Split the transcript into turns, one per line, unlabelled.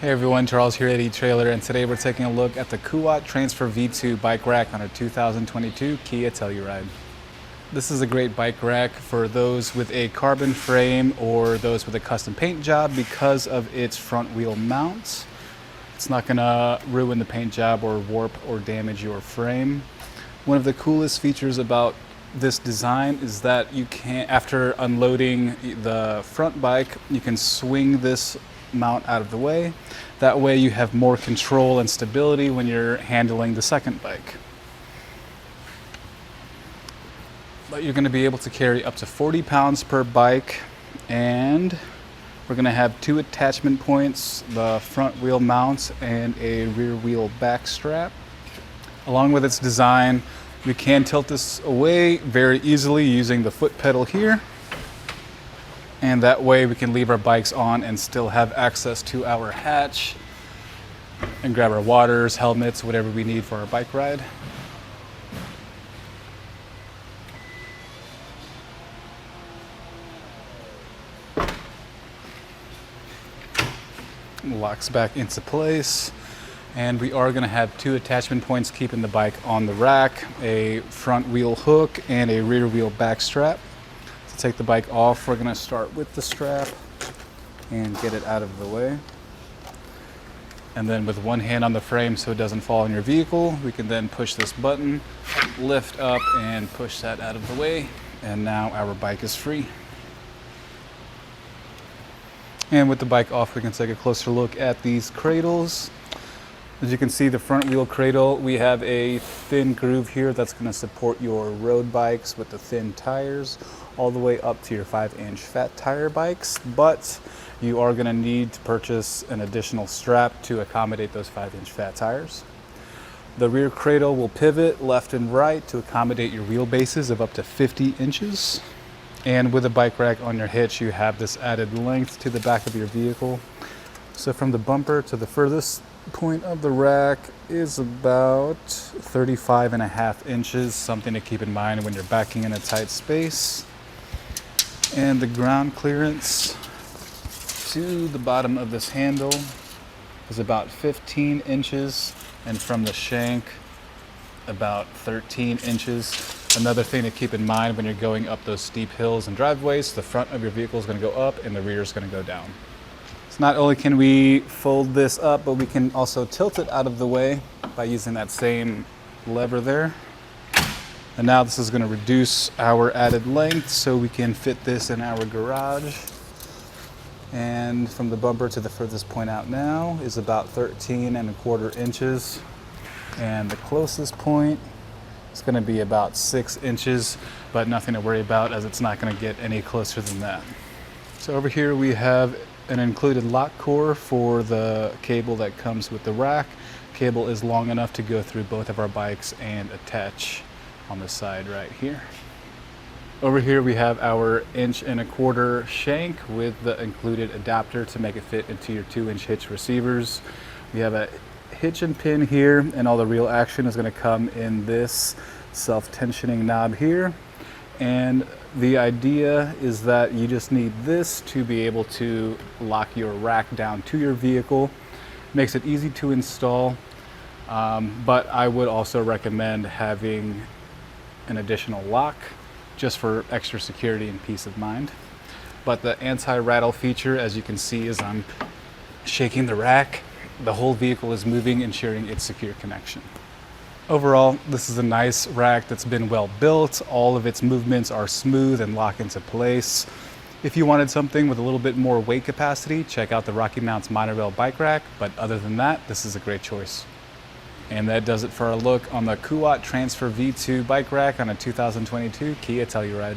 Hey everyone, Charles here at eTrailer, and today we're taking a look at the Kuat Transfer V2 bike rack on a 2022 Kia Telluride. This is a great bike rack for those with a carbon frame or those with a custom paint job because of its front wheel mounts. It's not gonna ruin the paint job or warp or damage your frame. One of the coolest features about this design is that you can, after unloading the front bike, you can swing this mount out of the way. That way you have more control and stability when you're handling the second bike. But you're going to be able to carry up to 40 pounds per bike, and we're going to have two attachment points, the front wheel mounts and a rear wheel back strap. Along with its design, we can tilt this away very easily using the foot pedal here. And that way we can leave our bikes on and still have access to our hatch and grab our waters, helmets, whatever we need for our bike ride. Locks back into place. And we are going to have two attachment points keeping the bike on the rack, a front wheel hook and a rear wheel back strap. Take the bike off, we're going to start with the strap and get it out of the way. And then with one hand on the frame so it doesn't fall in your vehicle, we can then push this button, lift up and push that out of the way. And now our bike is free. And with the bike off, we can take a closer look at these cradles. As you can see, the front wheel cradle, we have a thin groove here that's going to support your road bikes with the thin tires all the way up to your 5-inch fat tire bikes, but you are going to need to purchase an additional strap to accommodate those 5-inch fat tires. The rear cradle will pivot left and right to accommodate your wheelbases of up to 50 inches. And with a bike rack on your hitch, you have this added length to the back of your vehicle. So from the bumper to the furthest point of the rack is about 35.5 inches, something to keep in mind when you're backing in a tight space. And the ground clearance to the bottom of this handle is about 15 inches, and from the shank about 13 inches. Another thing to keep in mind when you're going up those steep hills and driveways, the front of your vehicle is going to go up and the rear is going to go down. Not only can we fold this up, but we can also tilt it out of the way by using that same lever there. And now this is going to reduce our added length so we can fit this in our garage. And from the bumper to the furthest point out now is about 13.25 inches. And the closest point is going to be about 6 inches, but nothing to worry about as it's not going to get any closer than that. So over here we have an included lock core for the cable that comes with the rack. Cable is long enough to go through both of our bikes and attach on the side right here. Over here we have our 1.25 inch shank with the included adapter to make it fit into your 2-inch hitch receivers. We have a hitch and pin here, and all the real action is going to come in this self-tensioning knob here. And the idea is that you just need this to be able to lock your rack down to your vehicle. Makes it easy to install, but I would also recommend having an additional lock just for extra security and peace of mind. But the anti-rattle feature, as you can see as I'm shaking the rack, the whole vehicle is moving, ensuring its secure connection. Overall, this is a nice rack that's been well built. All of its movements are smooth and lock into place. If you wanted something with a little bit more weight capacity, check out the Rocky Mounts monorail bike rack, but other than that, this is a great choice. And that does it for our look on the Kuat Transfer V2 bike rack on a 2022 Kia Telluride.